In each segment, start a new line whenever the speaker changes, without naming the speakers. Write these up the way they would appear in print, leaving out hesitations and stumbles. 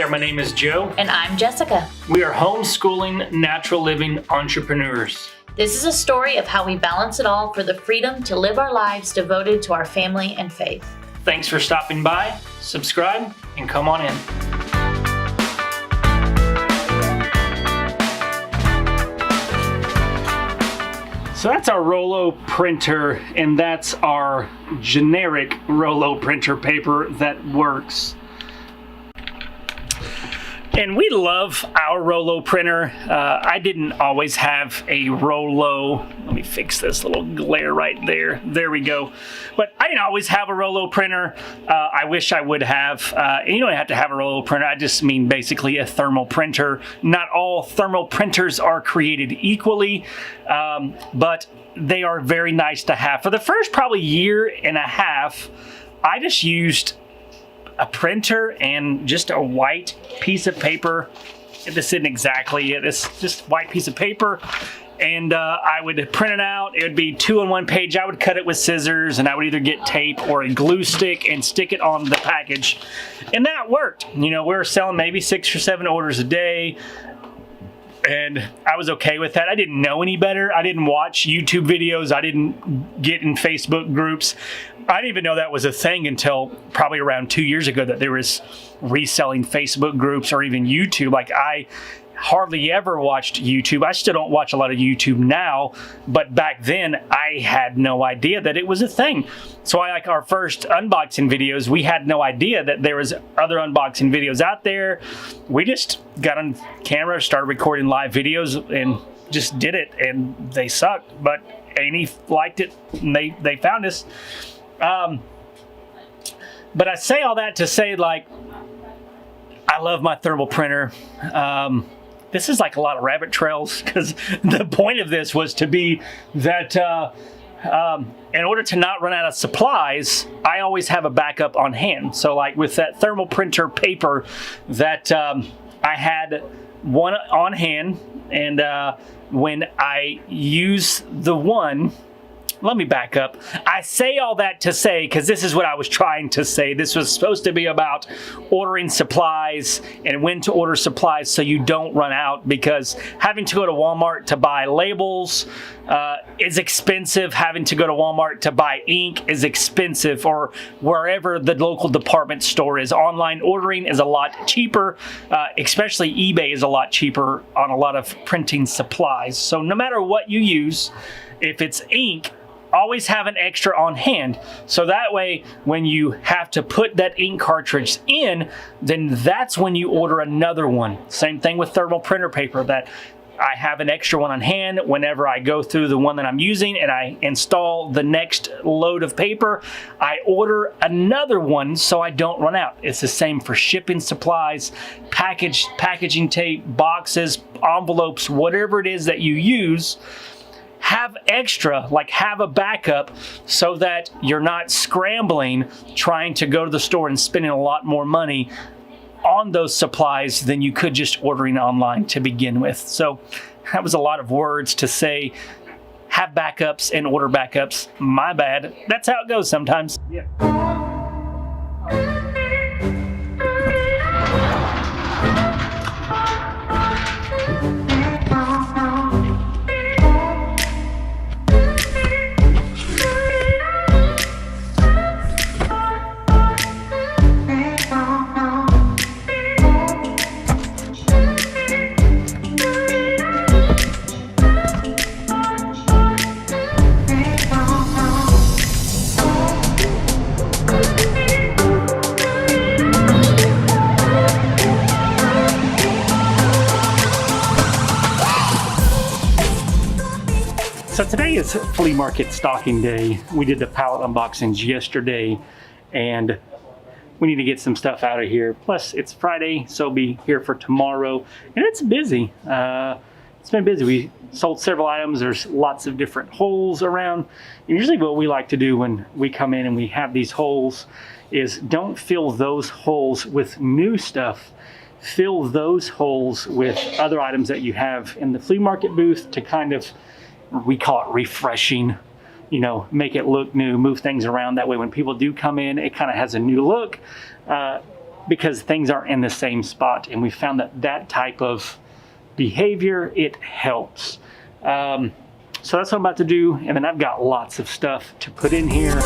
there, my name is Joe.
And I'm Jessica.
We are homeschooling, natural living entrepreneurs.
This is a story of how we balance it all for the freedom to live our lives devoted to our family and faith.
Thanks for stopping by, subscribe, and come on in. So that's our Rollo printer, and that's our generic Rollo printer paper that works. And we love our Rollo printer. I didn't always have a Rollo. Let me fix this little glare right there. There we go. But I didn't always have a Rollo printer. I wish I would have. And you don't have to have a Rollo printer. I just mean basically a thermal printer. Not all thermal printers are created equally, but they are very nice to have. For the first probably year and a half, I just used a printer and just a white piece of paper. This isn't exactly it. It's just a white piece of paper. And I would print it out. It would be 2 on 1 page. I would cut it with scissors, and I would either get tape or a glue stick and stick it on the package. And that worked. You know, we were selling maybe 6 or 7 orders a day. And I was okay with that. I didn't know any better. I didn't watch YouTube videos. I didn't get in Facebook groups. I didn't even know that was a thing until probably around 2 years ago, that there was reselling Facebook groups or even YouTube. Like, I hardly ever watched YouTube. I still don't watch a lot of YouTube now, but back then I had no idea that it was a thing. So like our first unboxing videos, we had no idea that there was other unboxing videos out there. We just got on camera, started recording live videos, and just did it, and they sucked. But Amy liked it, and they found us. But I say all that to say, like, I love my thermal printer. This is like a lot of rabbit trails, because the point of this was to be that in order to not run out of supplies, I always have a backup on hand. So like with that thermal printer paper, that I had one on hand, and when I use the one, let me back up. I say all that to say, because this is what I was trying to say. This was supposed to be about ordering supplies and when to order supplies so you don't run out, because having to go to Walmart to buy labels is expensive. Having to go to Walmart to buy ink is expensive, or wherever the local department store is. Online ordering is a lot cheaper, especially eBay is a lot cheaper on a lot of printing supplies. So no matter what you use, if it's ink, always have an extra on hand. So that way, when you have to put that ink cartridge in, then that's when you order another one. Same thing with thermal printer paper, that I have an extra one on hand whenever I go through the one that I'm using and I install the next load of paper. I order another one so I don't run out. It's the same for shipping supplies, packaging tape, boxes, envelopes, whatever it is that you use. Have extra, like have a backup, so that you're not scrambling trying to go to the store and spending a lot more money on those supplies than you could just ordering online to begin with. So that was a lot of words to say. Have backups and order backups. My bad. That's how it goes sometimes. Yeah. So today is Flea Market stocking day. We did the pallet unboxings yesterday, and we need to get some stuff out of here. Plus, it's Friday, so we'll be here for tomorrow. And it's busy. It's been busy. We sold several items. There's lots of different holes around. And usually what we like to do when we come in and we have these holes is don't fill those holes with new stuff. Fill those holes with other items that you have in the flea market booth to kind of, we call it refreshing, you know, make it look new, move things around. That way when people do come in, it kind of has a new look. because things aren't in the same spot. And we found that that type of behavior, it helps. So that's what I'm about to do. And then I've got lots of stuff to put in here.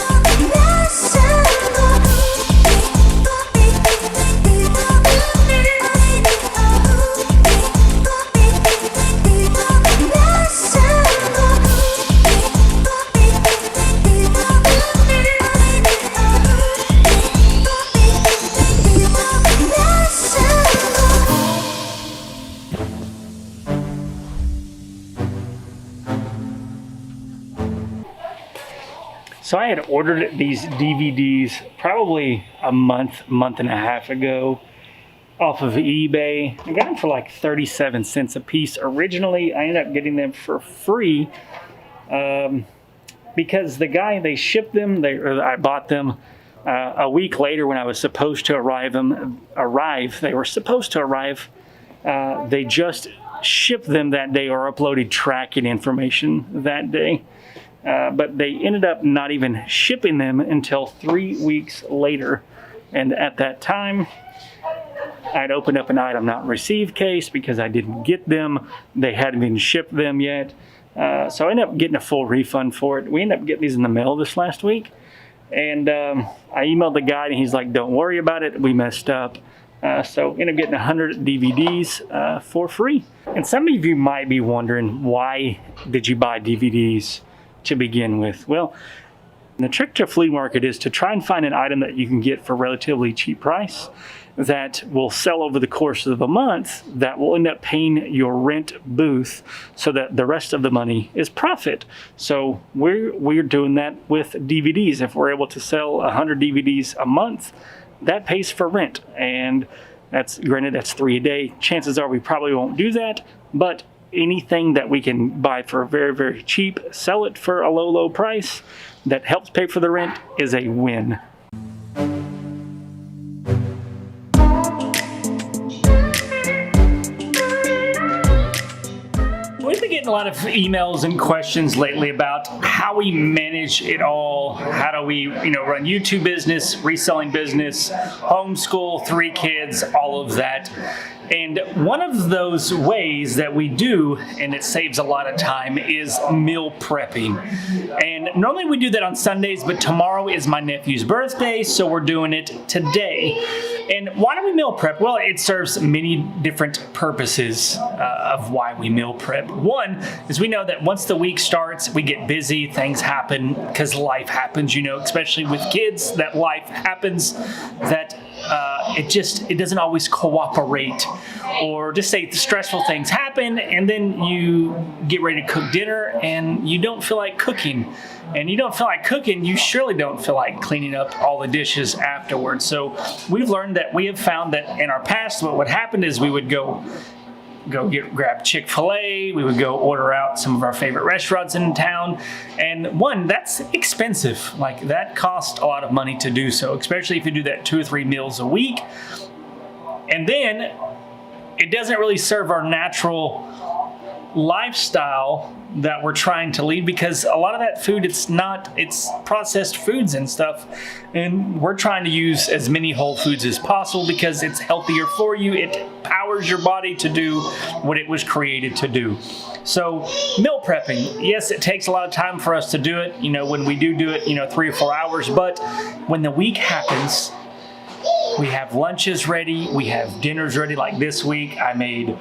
So I had ordered these DVDs probably a month and a half ago off of eBay. I got them for like 37 cents a piece. Originally, I ended up getting them for free because the guy, they shipped them, I bought them a week later when I was supposed to they were supposed to arrive. They just shipped them that day or uploaded tracking information that day. But they ended up not even shipping them until 3 weeks later. And at that time, I'd opened up an item not received case because I didn't get them. They hadn't even shipped them yet. So I ended up getting a full refund for it. We ended up getting these in the mail this last week. And I emailed the guy and he's like, don't worry about it. We messed up. So ended up getting 100 DVDs for free. And some of you might be wondering, why did you buy DVDs to begin with? Well, the trick to Flea Market is to try and find an item that you can get for a relatively cheap price that will sell over the course of a month, that will end up paying your rent booth so that the rest of the money is profit. So we're doing that with DVDs. If we're able to sell 100 DVDs a month, that pays for rent. And that's, granted, that's 3 a day. Chances are we probably won't do that, but anything that we can buy for very, very cheap, sell it for a low, low price that helps pay for the rent is a win. We've been getting a lot of emails and questions lately about how we manage it all. How do we, run YouTube business, reselling business, homeschool, 3 kids, all of that. And one of those ways that we do, and it saves a lot of time, is meal prepping. And normally we do that on Sundays, but tomorrow is my nephew's birthday, so we're doing it today. And why do we meal prep? Well, it serves many different purposes of why we meal prep. One is we know that once the week starts, we get busy, things happen, because life happens, especially with kids, that life happens, that it doesn't always cooperate, or just say stressful things happen and then you get ready to cook dinner and you don't feel like cooking. And you don't feel like cooking, you surely don't feel like cleaning up all the dishes afterwards. So we have found that in our past, what would happen is we would grab Chick-fil-A, we would go order out some of our favorite restaurants in town, and one, that's expensive. Like, that costs a lot of money to do so, especially if you do that 2 or 3 meals a week. And then it doesn't really serve our natural lifestyle that we're trying to lead, because a lot of that food, it's processed foods and stuff, and we're trying to use as many whole foods as possible because it's healthier for you. It powers your body to do what it was created to do. So meal prepping, yes, it takes a lot of time for us to do it, when we do it, 3 or 4 hours, but when the week happens, we have lunches ready, we have dinners ready. Like this week, I made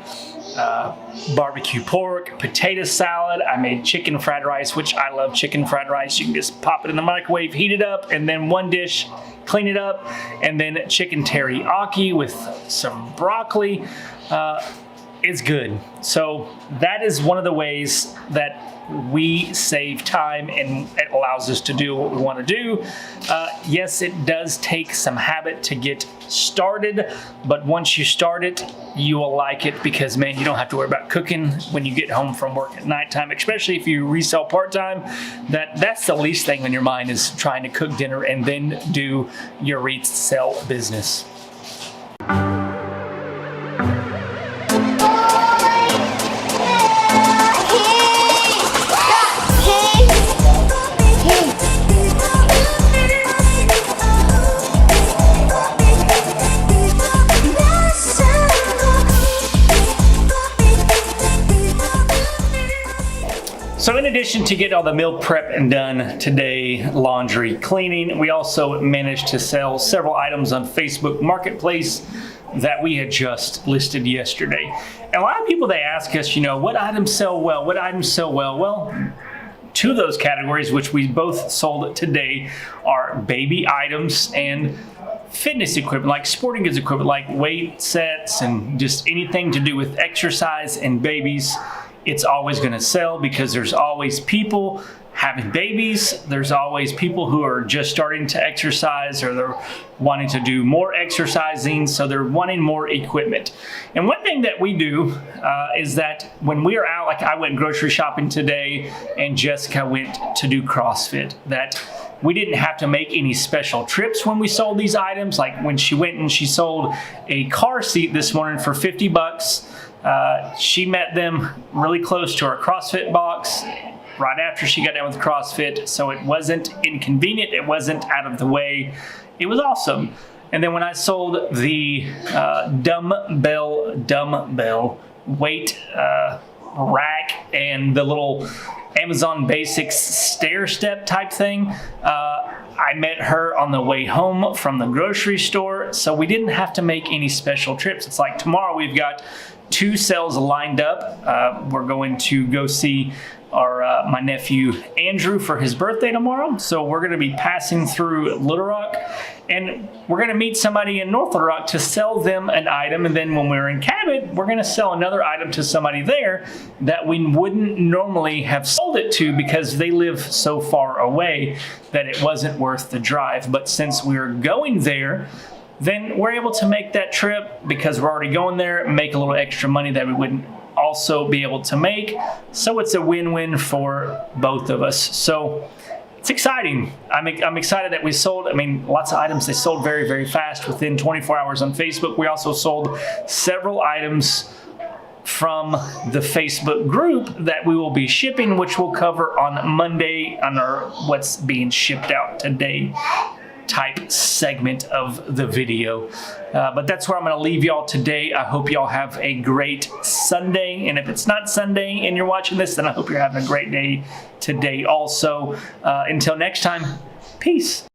barbecue pork, potato salad. I made chicken fried rice, which I love chicken fried rice. You can just pop it in the microwave, heat it up, and then one dish, clean it up, and then chicken teriyaki with some broccoli. It's good. So that is one of the ways that we save time and it allows us to do what we want to do. Yes, it does take some habit to get started, but once you start it, you will like it because, man, you don't have to worry about cooking when you get home from work at nighttime, especially if you resell part-time. That's the least thing on your mind, is trying to cook dinner and then do your resell business. addition to getting all the meal prep and done today, laundry, cleaning, we also managed to sell several items on Facebook Marketplace that we had just listed yesterday. And a lot of people, they ask us, what items sell well? What items sell well? Well, two of those categories, which we both sold today, are baby items and fitness equipment, like sporting goods equipment, like weight sets and just anything to do with exercise and babies. It's always going to sell because there's always people having babies. There's always people who are just starting to exercise, or they're wanting to do more exercising, so they're wanting more equipment. And one thing that we do is that when we are out, like I went grocery shopping today and Jessica went to do CrossFit, that we didn't have to make any special trips when we sold these items. Like when she went and she sold a car seat this morning for $50, she met them really close to our CrossFit box right after she got done with CrossFit, so it wasn't inconvenient, it wasn't out of the way, it was awesome. And then when I sold the dumbbell weight rack and the little Amazon Basics stair step type thing, I met her on the way home from the grocery store, so we didn't have to make any special trips. It's like tomorrow we've got 2 sales lined up. We're going to go see my nephew Andrew for his birthday tomorrow. So we're going to be passing through Little Rock, and we're going to meet somebody in North Little Rock to sell them an item. And then when we're in Cabot, we're going to sell another item to somebody there that we wouldn't normally have sold it to because they live so far away that it wasn't worth the drive. But since we're going there, then we're able to make that trip because we're already going there, make a little extra money that we wouldn't also be able to make. So it's a win-win for both of us. So it's exciting. I'm excited that we sold, lots of items. They sold very, very fast within 24 hours on Facebook. We also sold several items from the Facebook group that we will be shipping, which we'll cover on Monday on our what's being shipped out today type segment of the video. But that's where I'm going to leave y'all today. I hope y'all have a great Sunday. And if it's not Sunday and you're watching this, then I hope you're having a great day today also. Until next time, peace.